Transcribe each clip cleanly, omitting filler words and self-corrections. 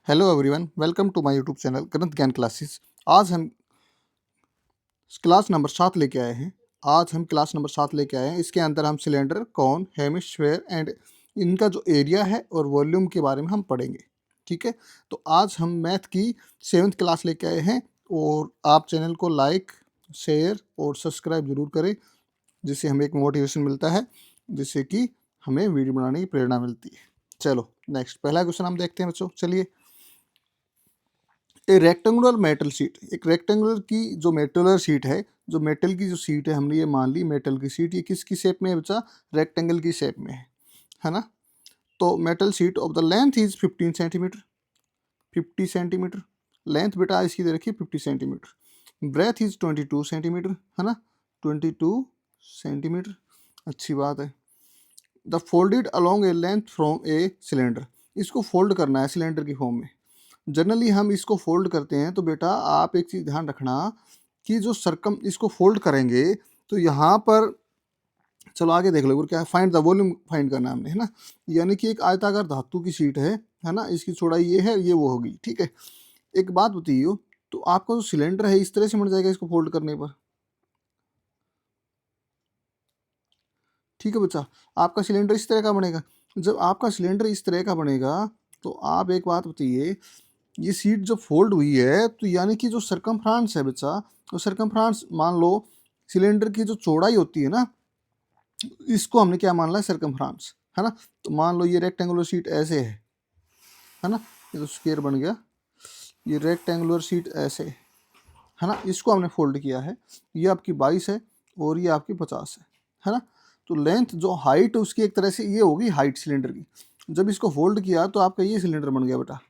Hello everyone, welcome to my YouTube channel Ganit Gyan classes. आज हम class number 7 लेके आए हैं। इसके अंदर हम सिलेंडर, कौन, हेमिस्फेयर एंड इनका जो एरिया है और वॉल्यूम के बारे में हम पढ़ेंगे। ठीक है, तो आज हम मैथ की 7th क्लास लेके आए हैं और आप चैनल को लाइक, शेयर और सब्सक्राइब जरूर करें, जिससे हमें एक मोटिवेशन मिलता है, जिससे कि हमें वीडियो बनाने की प्रेरणा मिलती है। चलो नेक्स्ट पहला क्वेश्चन हम देखते हैं बच्चों। चलिए, ए रेक्टेंगुलर मेटल शीट, एक रेक्टेंगुलर की जो मेटलर शीट है, जो मेटल की जो शीट है, हमने ये मान ली मेटल की शीट, ये किसकी शेप में है बच्चा? रेक्टेंगल की शेप में है ना। तो metal sheet of the length is 15 centimetre, 50 centimetre length बेटा इसकी दे रखी है 50 सेंटीमीटर। ब्रेथ इज 22 सेंटीमीटर, है ना, 22 सेंटीमीटर। अच्छी बात है। The folded along A length from a cylinder, इसको फोल्ड करना है सिलेंडर की फॉर्म में। जनरली हम इसको फोल्ड करते हैं, तो बेटा आप एक चीज़ ध्यान रखना कि जो सरकम इसको फोल्ड करेंगे तो यहाँ पर, चलो आगे देख लो क्या है, फाइंड द वॉल्यूम फाइंड करना है हमने, है ना। यानी कि एक आयताकार धातु की शीट है ना, इसकी चौड़ाई ये है, ये वो होगी। ठीक है, एक बात बताइए, तो आपका जो सिलेंडर है इस तरह से बन जाएगा इसको फोल्ड करने पर। ठीक है बच्चा, आपका सिलेंडर इस तरह का बनेगा। जब आपका सिलेंडर इस तरह का बनेगा तो आप एक बात बताइए, ये सीट जब फोल्ड हुई है तो यानी कि जो सरकमफ्रांस है बच्चा, तो सरकमफ्रांस मान लो सिलेंडर की जो चौड़ाई होती है ना, इसको हमने क्या मान लिया? सरकमफ्रांस, है ना। तो मान लो ये रेक्टेंगुलर शीट ऐसे है ना, ये तो स्क्वायर बन गया। ये रेक्टेंगुलर शीट ऐसे है ना, इसको हमने फोल्ड किया है। ये आपकी 22 है और ये आपकी 50 है ना। तो लेंथ जो हाइट उसकी एक तरह से ये होगी हाइट सिलेंडर की। जब इसको फोल्ड किया तो आपका ये सिलेंडर बन गया बेटा।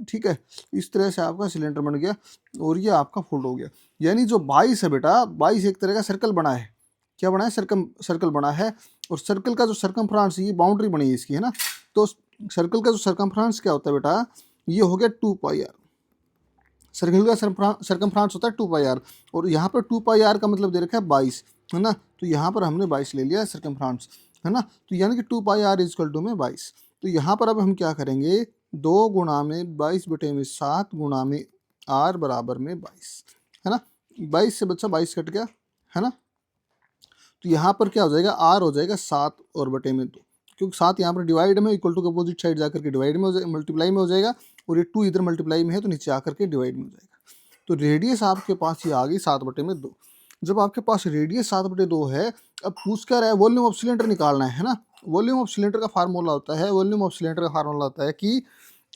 ठीक है, इस तरह से आपका सिलेंडर बन गया और ये आपका फोल्ड हो गया। यानी जो 22 है बेटा, 22 एक तरह का सर्कल बना है। क्या बना है? सर्कल बना है। और सर्कल का जो सरकमफ्रांस, ये बाउंड्री बनी है इसकी, है ना। तो सर्कल का जो सरकमफ्रांस क्या होता है बेटा? ये हो गया 2 पाई आर। सर्कल का सरकमफ्रांस होता है 2 पाई आर, और यहाँ पर 2 पाई आर का मतलब दे रखा है 22, है ना। तो यहाँ पर हमने 22 ले लिया सरकमफ्रांस, है ना। तो यानी कि 2 पाई आर इजकल टू में 22। तो यहाँ पर अब हम क्या करेंगे? 2 गुणा में 22/7 गुणा में आर बराबर में 22, है ना। 22 से बच्चा 22 कट गया, है ना। तो यहाँ पर क्या हो जाएगा? आर हो जाएगा 7 और बटे में 2, क्योंकि 7 यहाँ पर डिवाइड में, इक्वल टू अपोजिट साइड जाकर के डिवाइड में हो जाएगा, मल्टीप्लाई में हो जाएगा, और ये 2 इधर मल्टीप्लाई में है तो नीचे आकर के डिवाइड में हो जाएगा। तो रेडियस आपके पास ये आ गई 7/2। जब आपके पास रेडियस 7/2 है, अब पूछ क्या रहा है? वॉल्यूम ऑफ सिलेंडर निकालना है ना। वॉल्यूम ऑफ सिलेंडर का फार्मूला होता है, कि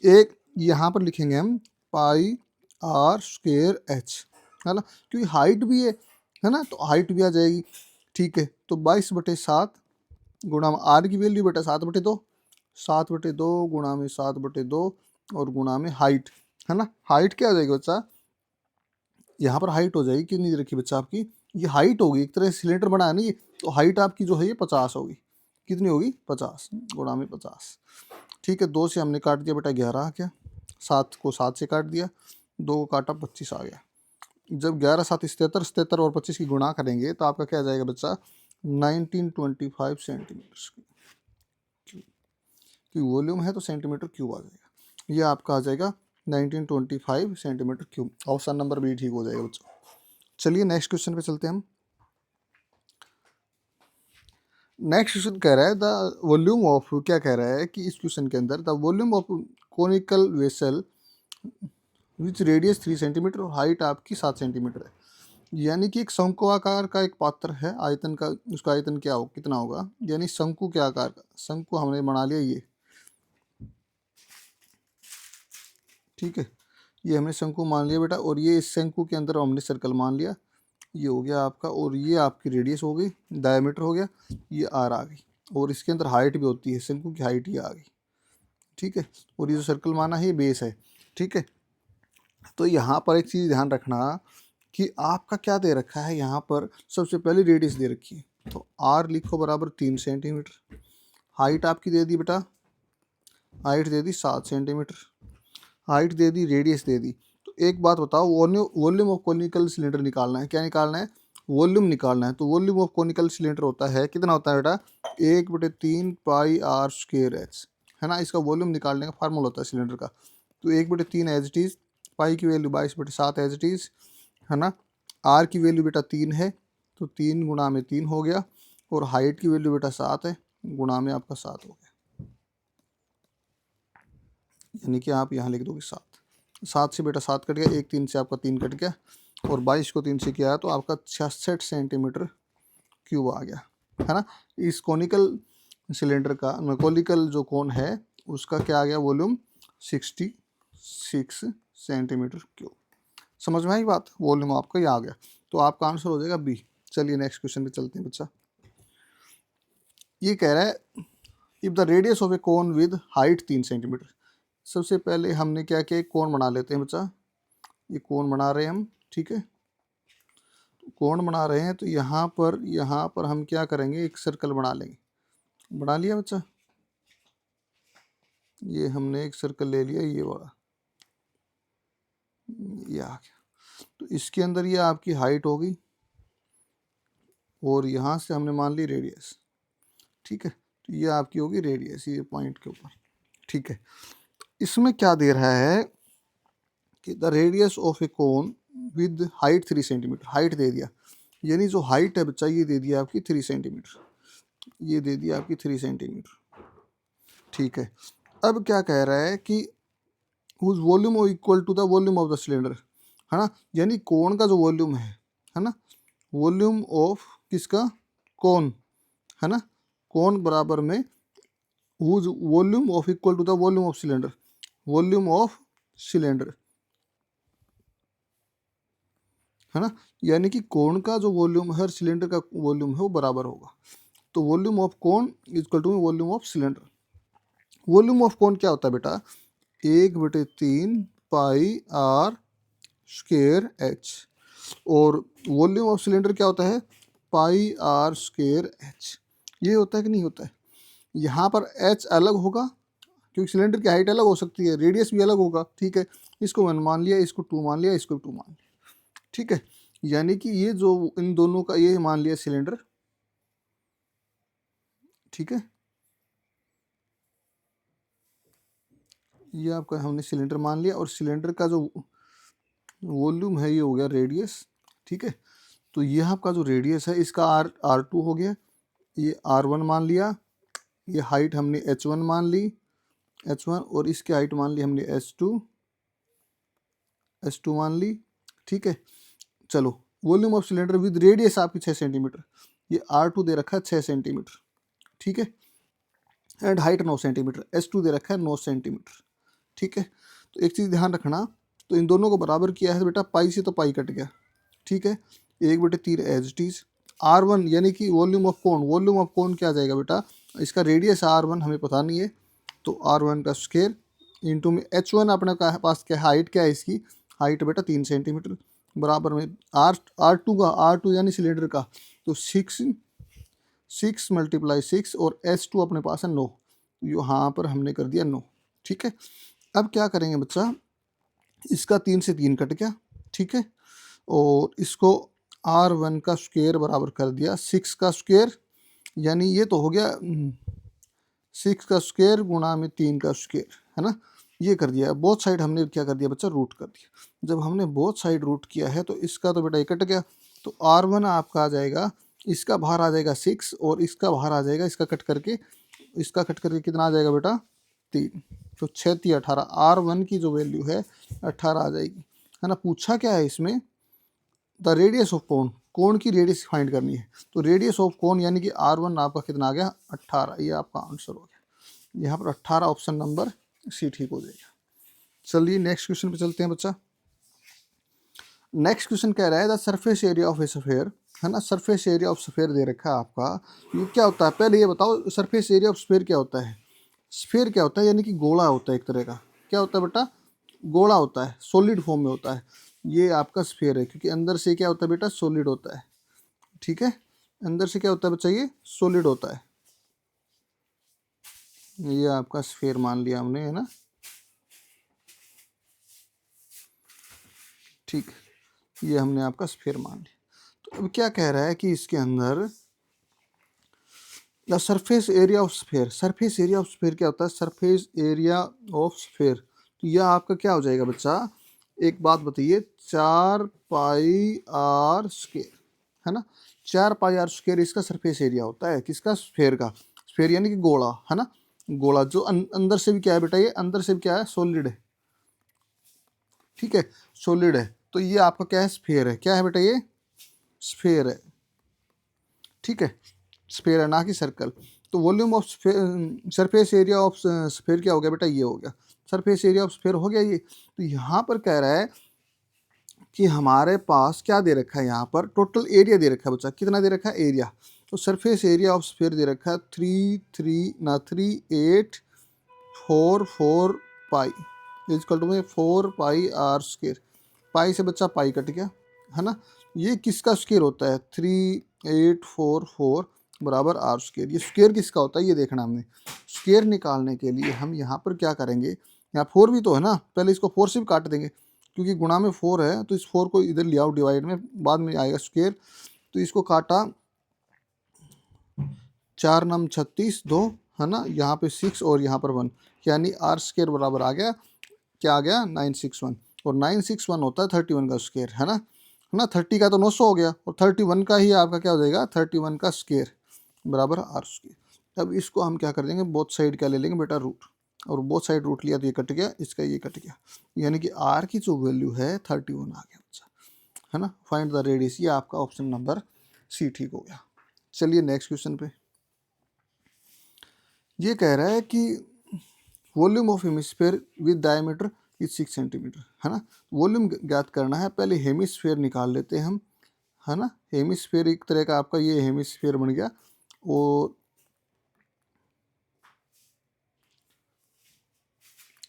एक यहाँ पर लिखेंगे हम पाई आर स्क्वेयर एच, है ना, क्योंकि हाइट भी है ना, तो हाइट भी आ जाएगी। ठीक है, तो 22/7 गुणा में आर की वैल्यू बेटा 7/2, 7/2 गुणा में 7/2 और गुणा में हाइट, है ना। हाइट क्या हो जाएगी बच्चा? यहाँ पर हाइट हो जाएगी, कितनी रखी बच्चा आपकी? ये हाइट होगी, एक तरह से सिलेंडर बना है ना ये, तो हाइट आपकी जो है ये 50 होगी। कितनी होगी? 50 गुणा में 50। ठीक है, 2 से हमने काट दिया बेटा 11 आ गया, 7 को 7 से काट दिया, 2 को काटा 25 आ गया। जब 11 7 77, 77 और 25 की गुणा करेंगे तो आपका क्या आ जाएगा बच्चा? 1925 सेंटीमीटर की वॉल्यूम है, तो सेंटीमीटर क्यूब आ जाएगा। ये आपका आ जाएगा 1925 centimetre cube. Option number B ठीक हो जाएगा बच्चों। चलिए नेक्स्ट क्वेश्चन पे चलते हैं हम। नेक्स्ट क्वेश्चन कह रहा है द वॉल्यूम ऑफ, क्या कह रहा है कि इस क्वेश्चन के अंदर the volume of conical vessel which radius 3 centimetre और हाइट आपकी 7 सेंटीमीटर है। यानी कि एक शंकु आकार का एक पात्र है, आयतन का, उसका आयतन क्या हो, कितना होगा? यानी शंकु के आकार का, शंकु हमने बना लिया ये। ठीक है, ये हमने शंकु मान लिया बेटा, और ये इस शंकु के अंदर हमने सर्कल मान लिया। ये हो गया आपका, और ये आपकी रेडियस हो गई, डायमीटर हो गया, ये आर आ गई, और इसके अंदर हाइट भी होती है, शंकु की हाइट ये आ गई। ठीक है, और ये जो सर्कल माना है ये बेस है। ठीक है, तो यहाँ पर एक चीज़ ध्यान रखना कि आपका क्या दे रखा है, यहाँ पर सबसे पहले रेडियस दे रखी है, तो आर लिखो बराबर 3 सेंटीमीटर। हाइट आपकी दे दी बेटा, हाइट दे दी 7 सेंटीमीटर, हाइट दे दी, रेडियस दे दी। तो एक बात बताओ, वॉल्यूम ऑफ कोनिकल सिलेंडर निकालना है। क्या निकालना है? वॉल्यूम निकालना है। तो वॉल्यूम ऑफ कोनिकल सिलेंडर होता है, कितना होता है बेटा? 1/3 पाई आर स्क्वेयर एच, है ना। इसका वॉल्यूम निकालने का फार्मूला होता है सिलेंडर का, तो 1/3 एज इट इज़, पाई की वैल्यू 22/7 एज इट इज़, है ना। आर की वैल्यू बेटा 3 है, तो 3 गुणा में 3 हो गया, और हाइट की वैल्यू बेटा 7 है, गुणा में आपका 7 हो गया, यानी कि आप यहाँ लिख दोगे 7। 7 से बेटा 7 कट गया, 1 3 से आपका 3 कट गया, और 22 को 3 से किया तो आपका 66 सेंटीमीटर क्यूब आ गया, है ना। इस कॉनिकल सिलेंडर का कोनिकल जो कोन है उसका क्या आ गया, वॉल्यूम 66 सेंटीमीटर क्यूब। समझ में आई बात, वॉल्यूम आपका ये आ गया, तो आपका आंसर हो जाएगा बी। चलिए नेक्स्ट क्वेश्चन पे चलते हैं बच्चा। ये कह रहा है if the radius of a cone with height 3 centimetre. सबसे पहले हमने क्या किया, एक कोन बना लेते हैं बच्चा। ये कोन बना रहे हैं हम, ठीक है, कोण बना रहे हैं, तो यहाँ पर हम क्या करेंगे, एक सर्कल बना लेंगे। बना लिया बच्चा, ये हमने एक सर्कल ले लिया, ये वाला, ये आ गया। तो इसके अंदर ये आपकी हाइट होगी, और यहाँ से हमने मान ली रेडियस, ठीक है, तो ये आपकी होगी रेडियस, ये पॉइंट के ऊपर, ठीक है। इसमें क्या दे रहा है कि the radius of a cone with height 3 centimetre, height दे दिया, यानी जो हाइट है बच्चा ये दे दिया आपकी 3 सेंटीमीटर, ये दे दिया आपकी 3 सेंटीमीटर, ठीक है। अब क्या कह रहा है कि whose volume equal to the volume of the cylinder, है ना, यानी कोन का जो वॉल्यूम है ना, वॉल्यूम ऑफ किसका, कोन, है ना, कोन बराबर में whose volume of equal to the volume of cylinder, volume of cylinder, है ना, यानी कि कोन का जो वॉल्यूम है, सिलेंडर का वॉल्यूम है वो बराबर होगा। तो volume of cone equal to volume of cylinder. Volume of cone क्या होता है बेटा, 1/3 पाई आर स्क्वायर एच, और वॉल्यूम ऑफ सिलेंडर क्या होता है, पाई आर स्क्वायर एच। ये होता है कि नहीं होता है। यहाँ पर एच अलग होगा क्योंकि सिलेंडर की हाइट अलग हो सकती है, रेडियस भी अलग होगा, ठीक है। इसको 1 मान लिया, इसको 2 मान लिया, इसको 2 मान लिया, ठीक है। यानी कि ये जो इन दोनों का ये मान लिया सिलेंडर, ठीक है, ये आपका हमने सिलेंडर मान लिया, और सिलेंडर का जो वॉल्यूम है ये हो गया रेडियस, ठीक है। तो ये आपका जो रेडियस है इसका R2 हो गया, ये R1 मान लिया, ये हाइट हमने H1 मान ली, H1, और इसकी हाइट मान ली हमने H2 मान ली, ठीक है। चलो volume of cylinder with radius आपकी 6 सेंटीमीटर, ये R2 दे रखा है 6 सेंटीमीटर, ठीक है, एंड हाइट 9 सेंटीमीटर, H2 दे रखा है 9 सेंटीमीटर, ठीक है। तो एक चीज़ ध्यान रखना, तो इन दोनों को बराबर किया है बेटा, पाई से तो पाई कट गया, ठीक है, 1/3 एज इट इज। R1 यानी कि volume of cone, volume of cone क्या आ जाएगा बेटा, इसका रेडियस R1 हमें पता नहीं है, तो R1 का स्क्वायर इंटू में H1 अपने पास क्या, हाइट क्या है इसकी, हाइट बेटा 3 सेंटीमीटर, बराबर में R2 यानी सिलेंडर का, तो 6 × 6 और H2 अपने पास है 9, यहाँ पर हमने कर दिया 9, ठीक है। अब क्या करेंगे बच्चा, इसका 3 से 3 कट गया, ठीक है, और इसको R1 का स्क्वायर बराबर कर दिया 6 का स्क्वायर, यानी ये तो हो गया 6 का स्क्वायर गुणा में 3 का स्क्वायर, है ना, ये कर दिया। बोथ साइड हमने क्या कर दिया बच्चा, रूट कर दिया। जब हमने बोथ साइड रूट किया है तो इसका तो बेटा ये कट गया, तो R1 आपका आ जाएगा, इसका बाहर आ जाएगा 6, और इसका बाहर आ जाएगा, इसका कट करके कितना आ जाएगा बेटा 3, तो 6 × 18, R1 की जो वैल्यू है 18 आ जाएगी, है ना। पूछा क्या है इसमें, द रेडियस ऑफ कोन, कोन की रेडियस फाइंड करनी है, तो रेडियस ऑफ कोन यानी कि R1 आपका कितना आ गया 18, ये आपका आंसर हो गया। यहाँ पर 18 ऑप्शन नंबर सी ठीक हो जाएगा। चलिए नेक्स्ट क्वेश्चन पे चलते हैं बच्चा। नेक्स्ट क्वेश्चन कह रहा है the surface area of A sphere, है ना, सरफेस एरिया ऑफ स्फीयर दे रखा है आपका। ये क्या होता है, पहले ये बताओ सरफेस एरिया ऑफ स्फीयर क्या होता है। स्फीयर क्या होता है, यानी कि गोला होता है एक तरह का, क्या होता है बेटा, गोला होता है, सॉलिड फॉर्म में होता है, ये आपका स्फीयर है, क्योंकि अंदर से क्या होता है बेटा, सॉलिड होता है, ठीक है, अंदर से क्या होता है बच्चा, ये सॉलिड होता है, ये आपका स्फीयर मान लिया हमने, है ना, ठीक, ये हमने आपका स्फीयर मान लिया। तो अब क्या कह रहा है कि इसके अंदर the surface area of sphere, surface area of sphere क्या होता है, सरफेस एरिया ऑफ स्फीयर, तो यह आपका क्या हो जाएगा बच्चा, एक बात बताइए, 4 पाई r स्क्वायर, है ना। 4 पाई r स्क्वायर इसका सरफेस एरिया होता है, किसका, स्फेयर का। स्फेयर यानी कि गोला, है ना। गोला जो अंदर से भी क्या है बेटा, ये अंदर से भी क्या है, सॉलिड है, ठीक है, सॉलिड है। तो ये आपका क्या है, स्फेयर है। क्या है बेटा, ये स्फेयर है, ठीक है, स्फेयर है, ना कि सर्कल। तो volume of surface area of sphere क्या हो गया बेटा, ये हो गया, सरफेस एरिया ऑफ स्फेयर हो गया ये। तो यहाँ पर कह रहा है कि हमारे पास क्या दे रखा है, यहाँ पर टोटल एरिया दे रखा है बच्चा, कितना दे रखा है, एरिया। तो सरफेस एरिया ऑफ स्फीयर दे रखा है 3844 पाई इजकल टू में 4 पाई r स्क्वायर। पाई से बच्चा पाई कट गया, है ना। ये किसका स्क्वायर होता है, 3844 बराबर r स्क्वायर। ये स्क्वायर किसका होता है ये देखना हमने। स्क्वायर निकालने के लिए हम यहाँ पर क्या करेंगे, यहाँ 4 भी तो है ना, पहले इसको 4 से भी काट देंगे, क्योंकि गुणा में 4 है, तो इस 4 को इधर ले आओ डिवाइड में, बाद में आएगा स्क्वायर। तो इसको काटा, 4 नम 36 2, है ना, यहाँ पे 6 और यहाँ पर 1, यानी r स्क्वायर बराबर आ गया, क्या आ गया, 961। और 961 होता है 31 का स्क्वायर, है ना। 30 का तो 900 हो गया, और 31 का ही आपका क्या हो जाएगा, 31 का स्क्वायर बराबर r स्क्वायर। अब इसको हम क्या कर देंगे, बोथ साइड क्या ले लेंगे बेटा, रूट, और बोथ साइड रूट लिया तो ये कट गया, इसका ये कट गया, यानी कि r की जो वैल्यू है 31 आ गया बच्चा, है ना। फाइंड द रेडियस, ये आपका ऑप्शन नंबर सी ठीक हो गया। चलिए नेक्स्ट क्वेश्चन पे। ये कह रहा है कि volume of hemisphere with diameter is 6 centimetre, है ना। वॉल्यूम ज्ञात करना है, पहले हेमिस्फीयर निकाल लेते हैं हम, है ना। हेमिस्फीयर एक तरह का आपका ये हेमिस्फीयर बन गया, और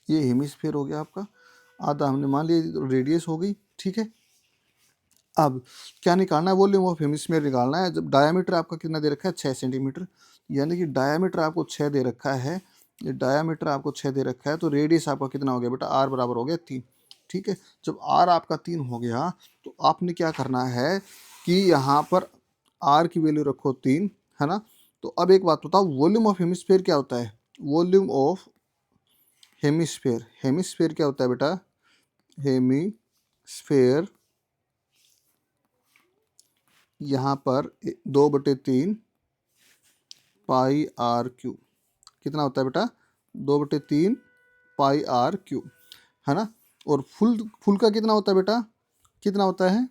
ये हेमिस्फीयर हो गया आपका, आधा हमने मान लिया रेडियस हो गई, ठीक है। अब क्या निकालना है, वॉल्यूम ऑफ हेमिस्फीयर निकालना है। जब डायमीटर आपका कितना दे रखा है, 6 सेंटीमीटर, यानी कि डायमीटर आपको 6 दे रखा है, ये डायमीटर आपको 6 दे रखा है, तो रेडियस आपका कितना हो गया बेटा, r बराबर हो गया 3, ठीक है। जब r आपका 3 हो गया, तो आपने क्या करना है कि यहाँ पर r की वैल्यू रखो 3, है ना। तो अब एक बात बताओ, वॉल्यूम ऑफ हेमिस्फीयर क्या होता है, वॉल्यूम ऑफ हेमिस्फीयर, हेमिस्फीयर क्या होता है बेटा, हेमिस्फीयर यहाँ पर 2/3 पाई r क्यूब, कितना होता है बेटा, 2/3 पाई r क्यूब, है ना। और फुल का कितना होता है बेटा, कितना होता है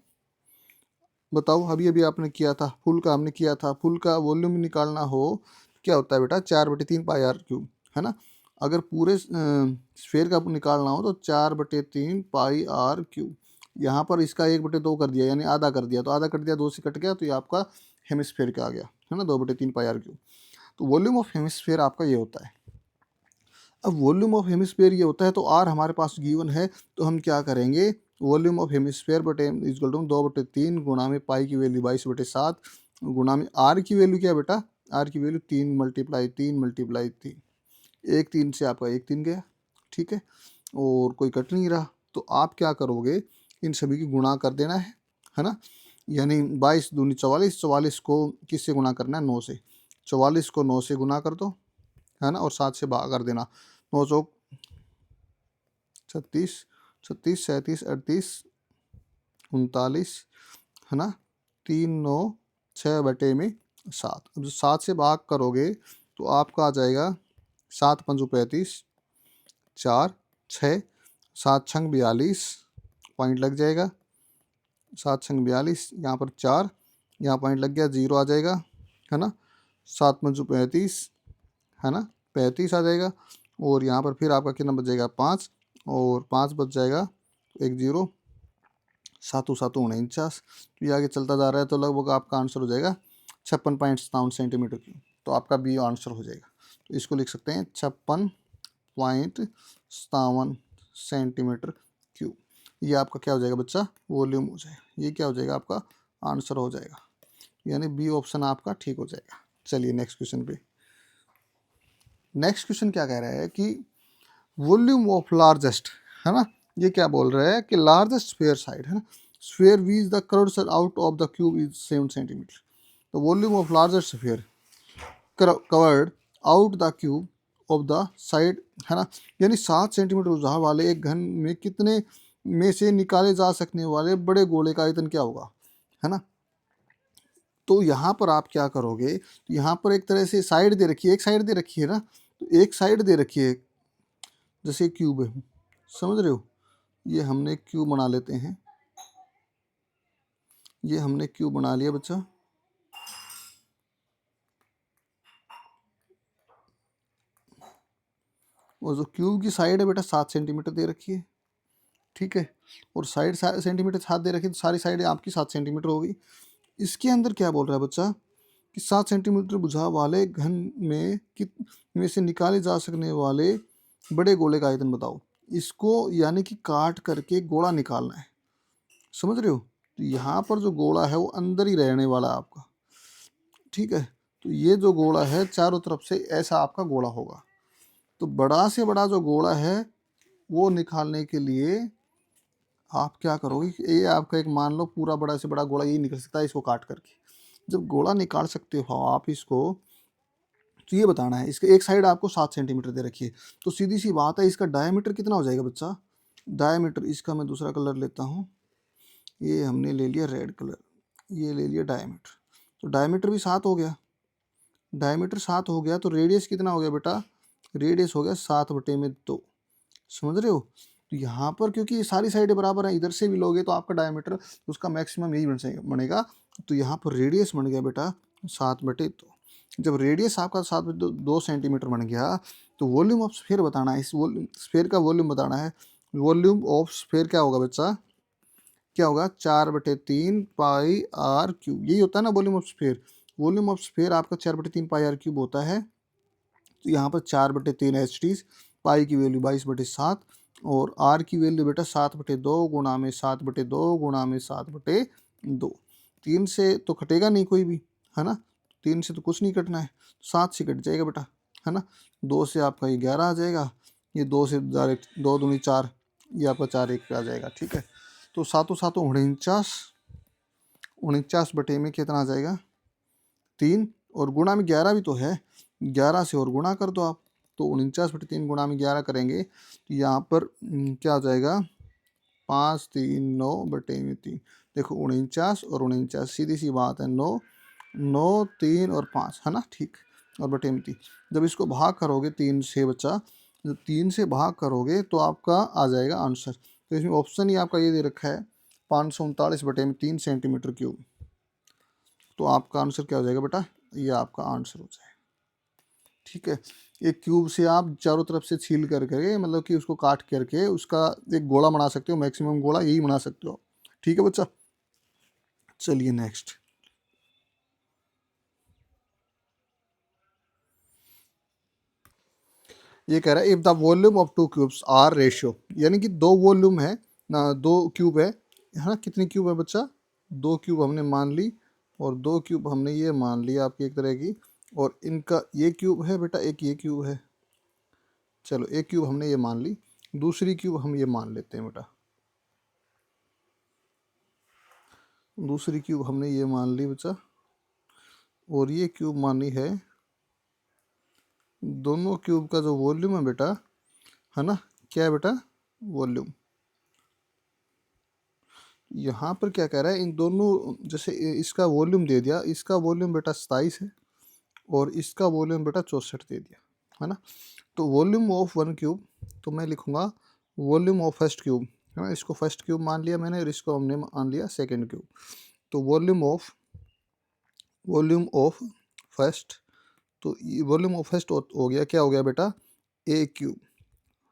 बताओ, अभी अभी आपने किया था, फुल का हमने किया था, फुल का वॉल्यूम निकालना हो क्या होता है बेटा, 4/3 पाई r क्यूब, है ना। अगर पूरे स्फीयर का निकालना हो तो 4/3 पाई r क्यूब। यहाँ पर इसका 1/2 कर दिया, यानी आधा कर दिया, तो आधा कट दिया, 2 से कट गया, तो ये आपका हेमिस्फीयर का आ गया, है ना, 2/3 पाई r क्यूब। तो वॉल्यूम ऑफ हेमिस्फीयर आपका ये होता है। अब वॉल्यूम ऑफ हेमिस्फीयर ये होता है, तो आर हमारे पास गिवन है, तो हम क्या करेंगे, वॉल्यूम ऑफ हेमिस्फीयर बटे इजकल टू 2/3 गुणा में पाई की वैल्यू 22/7 गुणा में आर की वैल्यू क्या बेटा, आर की वैल्यू 3 × 3 × 3, एक 3 से आपका एक 3 गया, ठीक है, और कोई कट नहीं रहा। तो आप क्या करोगे, इन सभी की गुणा कर देना है ना। यानी 22 दूनी 44, 44 को किससे गुणा करना है, 9 से, 44 को 9 से गुणा कर दो, है ना, और 7 से भाग कर देना, 9 चौक 36, 36 37 38 39, है ना, 3 9 6/7। अब 7 से भाग करोगे तो आपका आ जाएगा 7 × 5 = 35, 4 6 7 × 42 पॉइंट लग जाएगा, 7 × 42 यहाँ पर 4, यहाँ पॉइंट लग गया, 0 आ जाएगा, है ना। 7 × 5 = 35, है ना, 35 आ जाएगा, और यहाँ पर फिर आपका कितना बच जाएगा, 5, और 5 बच जाएगा, एक 0, 7 7 49, तो ये आगे चलता जा रहा है, तो लगभग आपका आंसर हो जाएगा 56.57 सेंटीमीटर क्यूब। तो आपका बी आंसर हो जाएगा। तो इसको लिख सकते हैं 56.57 सेंटीमीटर क्यूब। ये आपका क्या हो जाएगा बच्चा, वॉल्यूम हो जाएगा, ये क्या हो जाएगा आपका आंसर हो जाएगा, यानी बी ऑप्शन आपका ठीक हो जाएगा। चलिए नेक्स्ट क्वेश्चन पे। नेक्स्ट क्वेश्चन क्या कह रहा है कि वॉल्यूम ऑफ लार्जेस्ट, है ना, ये क्या बोल रहा है कि लार्जेस्ट स्फीयर साइड, है ना, sphere which the curved out of the cube is 7 centimetre. The volume of largest sphere covered out the cube of the side, है ना, यानी 7 सेंटीमीटर भुजा वाले एक घन में कितने में से निकाले जा सकने वाले बड़े गोले का आयतन क्या होगा, है ना। तो यहाँ पर आप क्या करोगे, तो यहाँ पर एक तरह से साइड दे रखी है, एक साइड दे रखी है ना, तो एक साइड दे रखी है, जैसे क्यूब है, समझ रहे हो, ये हमने क्यूब बना लेते हैं, ये हमने क्यूब बना लिया बच्चा। और जो क्यूब की साइड है बेटा 7 सेंटीमीटर दे रखी है, ठीक है, और साइड सेंटीमीटर 7 दे रखी है, तो सारी साइड आपकी 7 सेंटीमीटर होगी। इसके अंदर क्या बोल रहा है बच्चा कि 7 सेंटीमीटर बुझाव वाले घन में में से निकाले जा सकने वाले बड़े गोले का आयतन बताओ। इसको यानी कि काट करके गोला निकालना है, समझ रहे हो। तो यहाँ पर जो गोला है वो अंदर ही रहने वाला है आपका, ठीक है। तो ये जो गोला है चारों तरफ से ऐसा आपका गोला होगा। तो बड़ा से बड़ा जो गोला है वो निकालने के लिए आप क्या करोगे, ये आपका एक मान लो पूरा बड़ा से बड़ा गोला यही निकल सकता है इसको काट करके। जब गोला निकाल सकते हो आप इसको, तो ये बताना है, इसके एक साइड आपको 7 सेंटीमीटर दे रखी है, तो सीधी सी बात है इसका डायमीटर कितना हो जाएगा बच्चा। डायमीटर इसका मैं दूसरा कलर लेता हूँ, ये हमने ले लिया रेड कलर, ये ले लिया डायमीटर। तो डायमीटर भी 7 हो गया, डायमीटर 7 हो गया, तो रेडियस कितना हो गया बेटा, रेडियस हो गया 7/2, समझ रहे हो। तो यहाँ पर क्योंकि ये सारी साइडें बराबर हैं, इधर से भी लोगे तो आपका डायमीटर उसका मैक्सिमम यही बनेगा। तो यहाँ पर रेडियस बन गया बेटा 7/2। जब रेडियस आपका 7/2 सेंटीमीटर बन गया, तो वॉल्यूम ऑफ स्फीयर बताना है, इस स्फीयर का वॉल्यूम बताना है। वॉल्यूम ऑफ स्फीयर क्या होगा बच्चा, क्या होगा 4/3 पाई आर क्यूब, यही होता है ना volume of sphere. Volume of sphere आपका 4/3 पाई आर क्यूब होता है। तो यहाँ पर 4/3 HT, पाई की वैल्यू 22/7 और आर की वैल्यू बेटा 7/2 गुणा में 7/2 गुणा में 7/2। 3 से तो कटेगा नहीं कोई भी, है ना, 3 से तो कुछ नहीं कटना है, 7 से कट जाएगा बेटा, है ना। 2 से आपका ये 11 आ जाएगा, ये 2 से 2 दूनी 4, ये आपका 4 1 पे आ जाएगा, ठीक है। तो 7 7 49, 49 बटे में कितना आ जाएगा 3, और गुणा में 11 भी तो है, 11 से और गुणा कर दो आप, तो 49/3 गुणा में 11 करेंगे तो यहाँ पर क्या आ जाएगा 5 3 9/3। देखो 49 और 49, सीधी सी बात है, 9 9 3 और 5, है ना, ठीक, और बटे में 3। जब इसको भाग करोगे 3 से बच्चा, जब 3 से भाग करोगे तो आपका आ जाएगा आंसर। तो इसमें ऑप्शन ही आपका ये दे रखा है 539/3 सेंटीमीटर क्यूब। तो आपका आंसर क्या हो जाएगा बेटा, ये आपका आंसर हो जाएगा, ठीक है। एक क्यूब से आप चारों तरफ से छील करके, मतलब कि उसको काट करके उसका एक गोला बना सकते हो, मैक्सिमम गोला यही बना सकते हो, ठीक है बच्चा। चलिए नेक्स्ट, ये कह रहा है if the volume of 2 cubes are ratio, यानी कि 2 वॉल्यूम है ना, 2 क्यूब है ना, कितनी क्यूब है बच्चा, 2 क्यूब हमने मान ली, और 2 क्यूब हमने ये मान लिया आपकी एक तरह की, और इनका ये क्यूब है बेटा, एक ये क्यूब है, चलो एक क्यूब हमने ये मान ली, दूसरी क्यूब हम ये मान लेते हैं बेटा, दूसरी क्यूब हमने ये मान ली बच्चा, और ये क्यूब मानी है, दोनों क्यूब का जो वॉल्यूम है बेटा, है ना, क्या है बेटा वॉल्यूम। यहाँ पर क्या कह रहा है, इन दोनों, जैसे इसका वॉल्यूम दे दिया, इसका वॉल्यूम बेटा 27 है और इसका वॉल्यूम बेटा 64 दे दिया, है ना। तो वॉल्यूम ऑफ 1 क्यूब, तो मैं लिखूंगा वॉल्यूम ऑफ फर्स्ट क्यूब, है ना, इसको फर्स्ट क्यूब मान लिया मैंने और इसको हमने मान लिया सेकंड क्यूब। तो वॉल्यूम ऑफ फर्स्ट, तो वॉल्यूम ऑफ फर्स्ट हो गया, क्या हो गया बेटा ए क्यूब,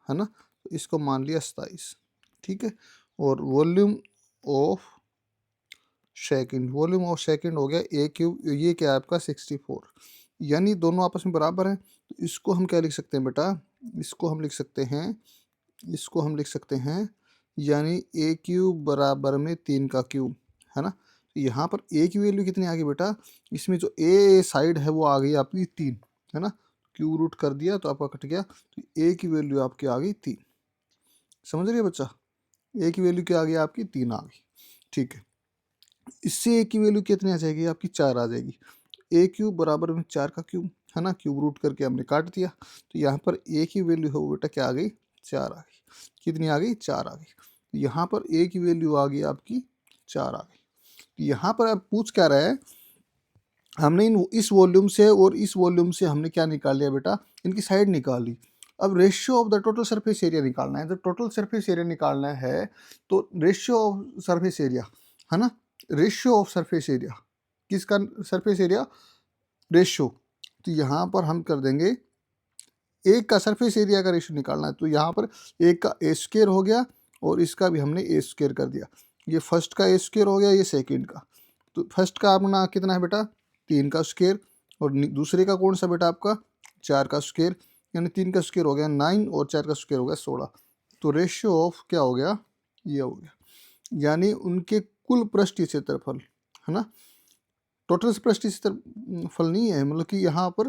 है ना, तो इसको मान लिया 27, ठीक है। और volume of second, volume of second हो गया ए क्यूब, ये क्या है आपका 64, यानी दोनों आपस में बराबर हैं। तो इसको हम क्या लिख सकते हैं बेटा, इसको हम लिख सकते हैं, इसको हम लिख सकते हैं, यानी ए क्यूब बराबर में 3 का क्यूब, है ना। तो यहाँ पर ए की वैल्यू कितनी आ गई बेटा, इसमें जो ए साइड है वो आ गई आपकी 3, है ना, क्यूब रूट कर दिया तो आपका कट गया, तो ए की वैल्यू आपकी आ गई 3, समझ रही है बच्चा, ए की वैल्यू क्या आ गई आपकी 3 आ गई, ठीक है। इससे ए की वैल्यू कितनी आ जाएगी आपकी 4 आ जाएगी, ए क्यूब बराबर में 4 का क्यूब, है ना, क्यूब रूट करके हमने काट दिया। तो यहाँ पर ए की वैल्यू हो बेटा क्या आ गई, 4 आ गई। कितनी आ गई, 4 आ गई। यहाँ पर ए की वैल्यू आ गई आपकी 4 आ गई। तो यहाँ पर अब पूछ क्या रहा है, हमने इस वॉल्यूम से और इस वॉल्यूम से हमने क्या निकाल लिया बेटा, इनकी साइड निकाल ली। अब ratio of the total surface area निकालना है। जब टोटल सरफेस एरिया निकालना है तो रेशियो ऑफ सरफेस एरिया, है ना, रेशियो ऑफ सरफेस एरिया, किसका सरफेस एरिया, रेशियो। तो यहाँ पर हम कर देंगे एक का सरफेस एरिया का रेशियो निकालना है। तो यहाँ पर एक का ए स्क्वायर हो गया और इसका भी हमने ए स्क्वायर कर दिया। ये फर्स्ट का ए स्क्वायर हो गया, ये सेकंड का। तो फर्स्ट का अपना कितना है बेटा, 3 का स्क्वायर, और दूसरे का कौन सा बेटा आपका, 4 का स्क्वायर, यानी 3 का स्क्वायर हो गया 9 और 4 का स्क्वायर हो गया 16। तो रेशियो ऑफ क्या हो गया, ये हो गया, यानी उनके कुल पृष्ठीय क्षेत्रफल, है ना, टोटल पृष्ठीय क्षेत्रफल नहीं है, मतलब कि यहाँ पर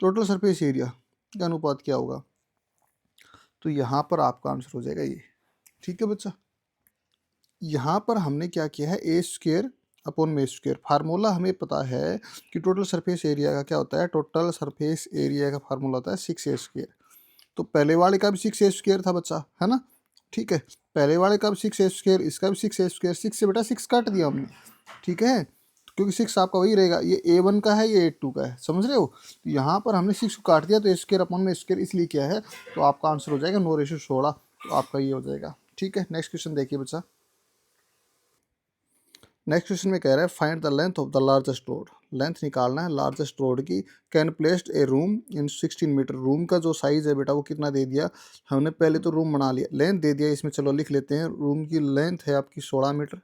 टोटल सरफेस एरिया का अनुपात क्या होगा। तो यहाँ पर आपका आंसर हो जाएगा ये। ठीक है बच्चा, यहाँ पर हमने क्या किया है, ए स्क्वायर अपॉन में स्क्वायर। फार्मूला हमें पता है कि टोटल सरफेस एरिया का क्या होता है, टोटल सरफेस एरिया का फार्मूला होता है 6a स्क्वायर। तो पहले वाले का भी 6a स्क्वायर था बच्चा, है ना, ठीक है, पहले वाले का भी 6a स्क्वायर, इसका भी 6a स्क्वायर, 6 से बेटा 6 काट दिया हमने, ठीक है, क्योंकि 6 आपका वही रहेगा, ये A1 का है, ये A2 का है, समझ रहे हो। तो यहाँ पर हमने 6 को काट दिया, तो स्क्वायर अपॉन में स्क्वायर इसलिए किया है। तो आपका आंसर हो जाएगा 9:16। तो आपका ये हो जाएगा। ठीक है, नेक्स्ट क्वेश्चन देखिए बच्चा। नेक्स्ट क्वेश्चन में कह रहा है find the length of the largest rod. Length निकालना है लार्जेस्ट रोड की। Can placed a room in 16 metre. Room का जो साइज है बेटा वो कितना दे दिया हमने, पहले तो रूम बना लिया, लेंथ दे दिया इसमें, चलो लिख लेते हैं। रूम की लेंथ है आपकी 16 मीटर,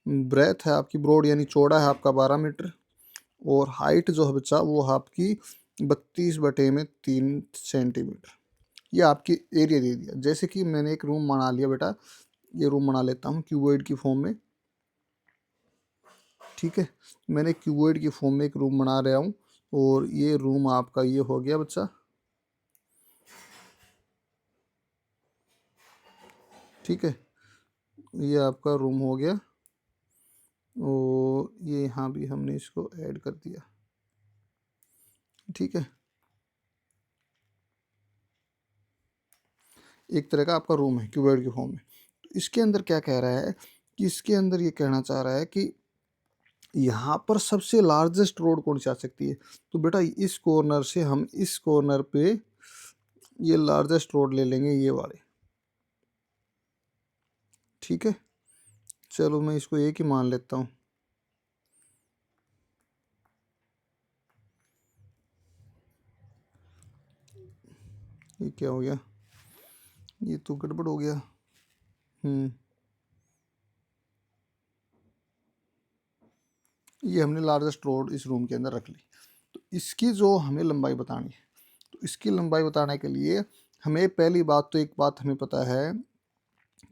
ब्रेथ है आपकी, ब्रॉड यानी चौड़ा है आपका 12 मीटर, और हाइट जो है बच्चा वो आपकी 32/3 सेंटीमीटर। ये आपकी एरिया दे दिया। जैसे कि मैंने एक रूम बना लिया बेटा, ये रूम बना लेता हूँ क्यूबॉइड की फॉर्म में, ठीक है, मैंने क्यूबॉइड की फॉर्म में एक रूम बना रहा हूँ, और ये रूम आपका ये हो गया बच्चा, ठीक है, ये आपका रूम हो गया, और ये यहाँ भी हमने इसको ऐड कर दिया, ठीक है, एक तरह का आपका रूम है क्यूबॉइड की फॉर्म में। तो इसके अंदर क्या कह रहा है कि इसके अंदर ये कहना चाह रहा है कि यहाँ पर सबसे लार्जेस्ट रोड कौन सी आ सकती है। तो बेटा इस कॉर्नर से हम इस कॉर्नर पे ये लार्जेस्ट रोड ले लेंगे, ये वाले, ठीक है, चलो मैं इसको एक ही मान लेता हूँ। ये क्या हो गया, ये तो गड़बड़ हो गया। ये हमने लार्जेस्ट रोड इस रूम के अंदर रख ली। तो इसकी जो हमें लंबाई बतानी है, तो इसकी लंबाई बताने के लिए हमें पहली बात तो एक बात हमें पता है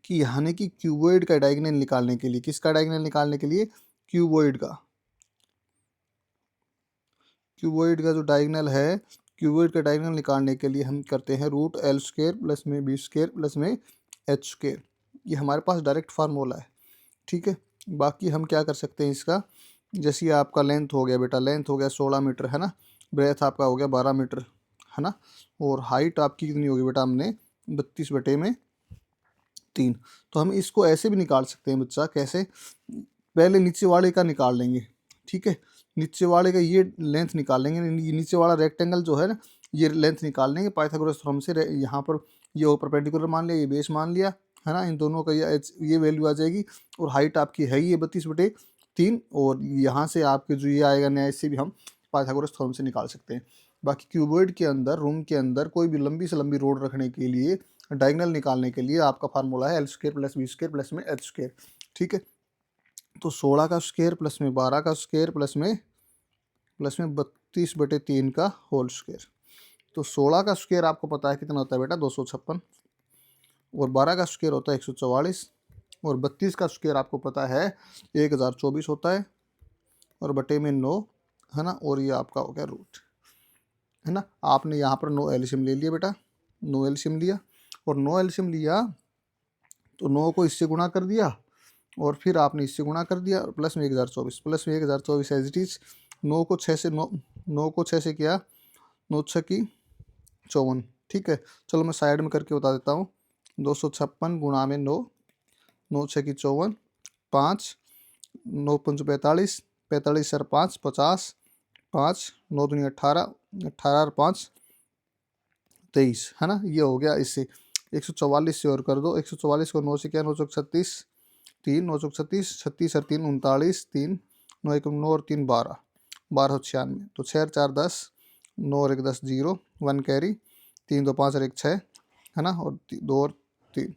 कि यानी कि क्यूबॉइड का डायगोनल निकालने के लिए, किसका डायगोनल निकालने के लिए, क्यूबॉइड का, क्यूबॉइड का जो डायगोनल है, क्यूबॉइड का डायगोनल निकालने के लिए हम करते हैं √L² प्लस में B² प्लस में H²। ये हमारे पास डायरेक्ट फार्मूला है, ठीक है। बाकी हम क्या कर सकते हैं इसका, जैसे आपका लेंथ हो गया बेटा, लेंथ हो गया 16 मीटर, है ना, ब्रेथ आपका हो गया 12 मीटर, है ना, और हाइट आपकी कितनी होगी बेटा, हमने 32/3। तो हम इसको ऐसे भी निकाल सकते हैं बच्चा, कैसे, पहले नीचे वाले का निकाल लेंगे, ठीक है, नीचे वाले का ये लेंथ निकाल लेंगे, नीचे वाला रेक्टेंगल जो है ना, ये लेंथ निकाल लेंगे पाइथागोरस थ्योरम से। यहाँ पर ये परपेंडिकुलर मान लिया, ये बेस मान लिया, है ना, इन दोनों का ये वैल्यू आ जाएगी। और हाइट आपकी है ये 32/3, और यहाँ से आपके जो ये आएगा न्याय से भी हम पाइथागोरस थ्योरम से निकाल सकते हैं। बाकी क्यूबॉइड के अंदर, रूम के अंदर कोई भी लंबी से लंबी रोड रखने के लिए, डायगोनल निकालने के लिए आपका फार्मूला है L² प्लस B² प्लस में H², ठीक है। तो 16 का स्क्वायर प्लस में 12 का स्क्वायर प्लस में 32/3 का होल स्क्वायर। तो 16 का स्क्वायर आपको पता है कितना होता है बेटा, 256, और 12 का स्क्वायर होता है 144, और 32 का स्क्वायर आपको पता है 1024 होता है, और बटे में 9, है ना, और ये आपका हो गया रूट, है ना। आपने यहाँ पर 9 एलसीएम ले लिया बेटा, 9 एलसीएम लिया, और 9 एलसीएम लिया तो 9 को इससे गुणा कर दिया, और फिर आपने इससे गुणा कर दिया, प्लस में 1024, प्लस में 1024 एज इट इज। 9 को 6 से किया 9 छक्की 54, ठीक है। चलो मैं साइड में करके बता देता हूँ। 256 गुणा में 9, 9 छक्की 54, 5, 9 पंच 45, 45 सर 5, 50, 5, 9 दूनी 18, 18 और 5 23, है ना। ये हो गया। इससे 144 से और कर दो। 144 को 9 से क्या, 9 चौक 36, 3, 9 चौक 36, 36 और 3 39, 3, 9 1 9 और 3 12, 1296। तो 6 और 4 10, 9 और 1 10, 0, 1 कैरी, 3 2 5 और 1 6, है ना, और 2 और 3।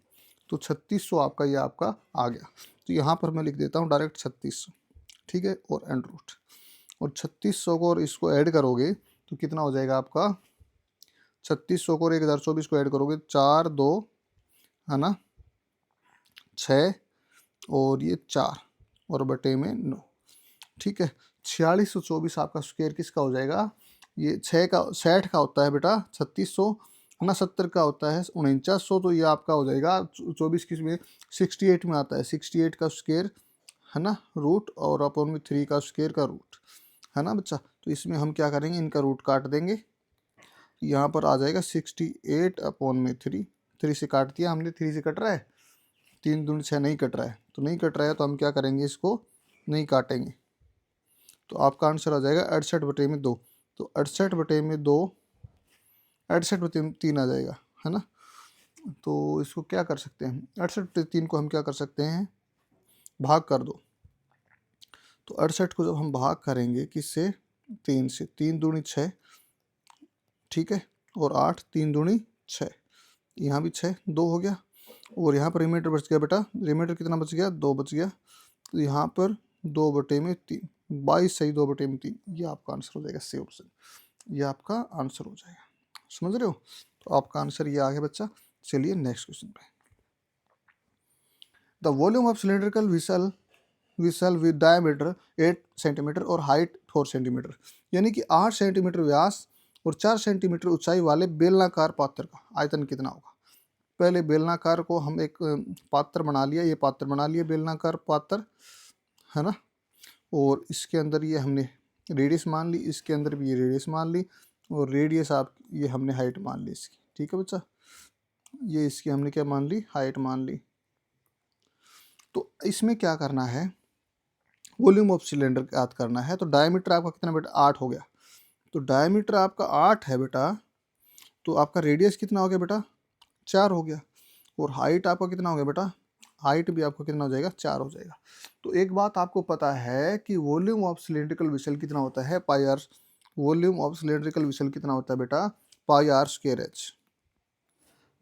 तो 3600 आपका ये आपका आ गया। तो यहाँ पर मैं लिख देता हूँ डायरेक्ट 3600, ठीक है, और एंड रूट। और 3600 को और इसको ऐड करोगे तो कितना हो जाएगा आपका, 3600 को और 1024 को ऐड करोगे, 4 2, है ना, 6 और ये 4 और बटे में 9, ठीक है। 4624 आपका स्क्वायर किसका हो जाएगा, ये 6 का 60 का होता है बेटा 3600, है ना, 70 का होता है 4900। तो ये आपका हो जाएगा 24 किस में, 68 में आता है। 68 का स्क्वायर, है ना, रूट और अपॉन में 3 का स्क्वायर का रूट, है ना बच्चा। तो इसमें हम क्या करेंगे, इनका रूट काट देंगे। यहाँ पर आ जाएगा 68 अपॉन में 3, 3 से काट दिया हमने, 3 से कट रहा है, 3 दूनी 6 नहीं कट रहा है, तो नहीं कट रहा है तो हम क्या करेंगे, इसको नहीं काटेंगे। तो आपका आंसर आ जाएगा 68 बटे में 2। तो 68 बटे में 2, 68 बटे में 3 आ जाएगा, है ना। तो इसको क्या कर सकते हैं, 68 बटे 3 को हम क्या कर सकते हैं, भाग कर दो। तो 68 को जब हम भाग करेंगे किससे, 3 से, 3 दूनी 6, ठीक है, और 8, 3 दूनी 6, यहाँ भी 6, 2 हो गया। और यहाँ पर रिमाइंडर बच गया बेटा, रिमाइंडर कितना बच गया, 2 बच गया। तो यहाँ पर 2 बटे में 3, 22 सही 2 बटे में 3, ये आपका आंसर हो जाएगा, सी ऑप्शन, ये आपका आंसर हो जाएगा। समझ रहे हो। तो आपका आंसर ये आ गया बच्चा। चलिए नेक्स्ट क्वेश्चन पे। The volume of cylindrical whistle with diameter 8 centimetre और हाइट 4 सेंटीमीटर, यानी कि 8 सेंटीमीटर व्यास और 4 सेंटीमीटर ऊंचाई वाले बेलनाकार पात्र का आयतन कितना होगा। पहले बेलनाकार को हम एक पात्र बना लिया, ये पात्र बना लिया बेलनाकार पात्र, है ना। और इसके अंदर ये हमने रेडियस मान ली, इसके अंदर भी ये रेडियस मान ली, और रेडियस आप ये हमने हाइट मान ली इसकी, ठीक है बच्चा। ये इसकी हमने क्या मान ली, हाइट मान ली। तो इसमें क्या करना है, वॉल्यूम ऑफ सिलेंडर याद करना है। तो डायमीटर आपका कितना बेटा, 8 हो गया। तो डायमीटर आपका 8 है बेटा, तो आपका रेडियस कितना हो गया बेटा, 4 हो गया। और हाइट आपका कितना हो गया बेटा, हाइट भी आपका कितना हो जाएगा, 4 हो जाएगा। तो एक बात आपको पता है कि वॉल्यूम ऑफ सिलेंड्रिकल विसल कितना होता है, pi r. Volume of cylindrical vessel कितना होता है बेटा, पाई आर स्क्वायर एच।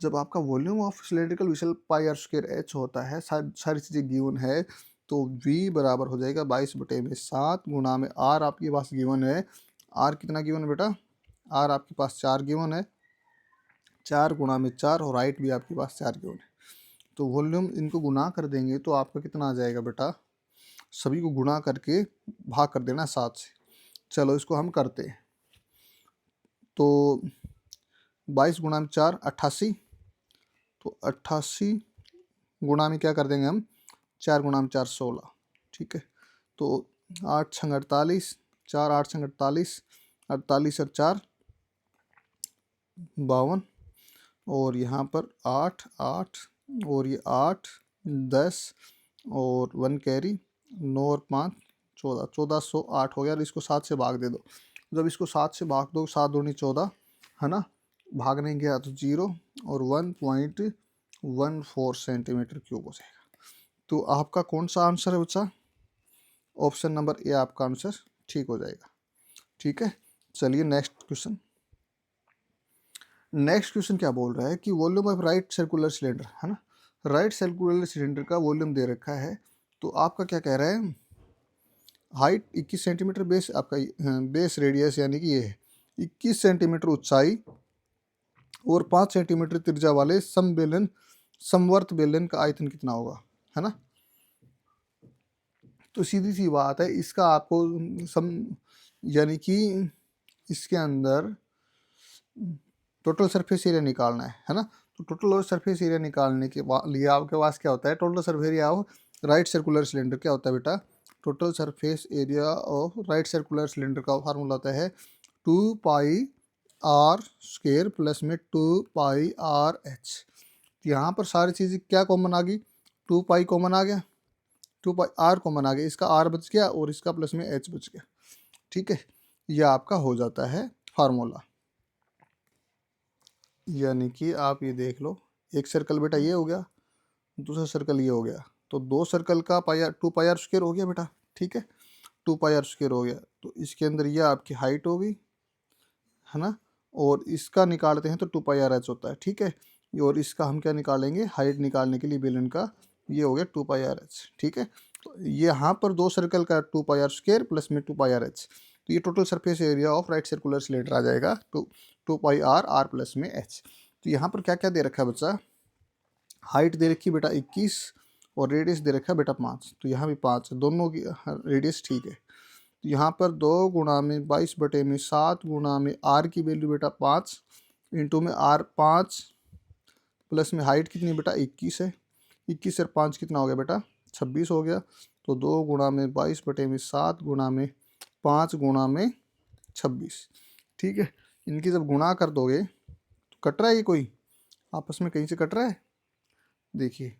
जब आपका volume of cylindrical vessel pi r square h होता है, सारी चीज़ें गिवन है, तो V बराबर हो जाएगा 22 बटे में 7 गुणा में R आपके पास गिवन है। R कितना गिवन है बेटा, R आपके पास 4 गिवन है, 4 गुणा में 4, और हाइट भी आपके पास 4 गिवन है। तो वॉल्यूम इनको गुना कर देंगे तो आपका कितना आ जाएगा बेटा, सभी को गुना करके भाग कर देना 7 से। चलो इसको हम करते हैं। तो 22 गुणा में 4 88, तो 88 गुणा में क्या कर देंगे हम, 4 गुणा में 4 16, ठीक है। तो 8 छंग 48, 4 8 छंग 48, 48 और 4 52, और यहाँ पर 8 8, और ये 8 10 और 1 कैरी, 9 और 5 14, 1408 हो गया। और इसको 7 से भाग दे दो। जब इसको 7 से भाग दो, 7 दूनी 14, है ना, भागने गया तो 0, और 1.14 सेंटीमीटर क्यूब हो जाएगा। तो आपका कौन सा आंसर है बच्चा, ऑप्शन नंबर ए आपका आंसर ठीक हो जाएगा, ठीक है। चलिए नेक्स्ट क्वेश्चन। नेक्स्ट क्वेश्चन क्या बोल रहा है कि volume of right circular cylinder, है ना, राइट सर्कुलर सिलेंडर का वॉल्यूम दे रखा है। तो आपका क्या कह रहा है, हाइट 21 सेंटीमीटर, बेस आपका बेस रेडियस यानी कि ये है 21 सेंटीमीटर ऊंचाई और 5 सेंटीमीटर त्रिज्या वाले समवर्त बेलन का आयतन कितना होगा, है ना। तो सीधी सी बात है, इसका आपको यानी कि इसके अंदर टोटल सरफेस एरिया निकालना है ना। तो टोटल सरफेस एरिया निकालने के लिए आपके पास क्या होता है, total surface area of right circular cylinder क्या होता है बेटा, total surface area of right circular cylinder का फार्मूला होता है 2 पाई आर स्क्वायर प्लस में 2πr/h। यहाँ पर सारी चीज़ें क्या कॉमन आ गई, 2π कॉमन आ गया, 2πr कॉमन आ गया, इसका r बच गया और इसका प्लस में h बच गया। ठीक है, यह आपका हो जाता है फार्मूला। यानी कि आप ये देख लो, एक सर्कल बेटा ये हो गया, दूसरा सर्कल ये हो गया, तो दो सर्कल का पाई 2πr² हो गया बेटा। ठीक है, 2πr² हो गया, तो इसके अंदर ये आपकी हाइट होगी, है ना, और इसका निकालते हैं तो 2πr/h होता है। ठीक है, और इसका हम क्या निकालेंगे, हाइट निकालने के लिए बेलन का, ये हो गया 2πr/h। ठीक है, तो ये यहाँ पर दो सर्कल का 2πr² प्लस में 2πr/h, तो ये total surface area of right circular cylinder आ जाएगा, तो 2πr प्लस में h। तो यहाँ पर क्या क्या दे रखा है बच्चा, हाइट दे रखी बेटा 21 और रेडियस दे रखा है बेटा 5, तो यहाँ भी 5 है, दोनों की रेडियस ठीक है। तो यहाँ पर 2 गुणा में 22/7 गुणा में r की वैल्यू बेटा 5 इंटू में r 5 प्लस में हाइट कितनी बेटा 21 है, 21 और 5 कितना हो गया बेटा 26 हो गया। तो 2 गुणा में 22/7 गुणा में 5 गुणा में 26। ठीक है, इनकी जब गुणा कर दोगे तो कट रहा है ये कोई आपस में कहीं से कट रहा है, देखिए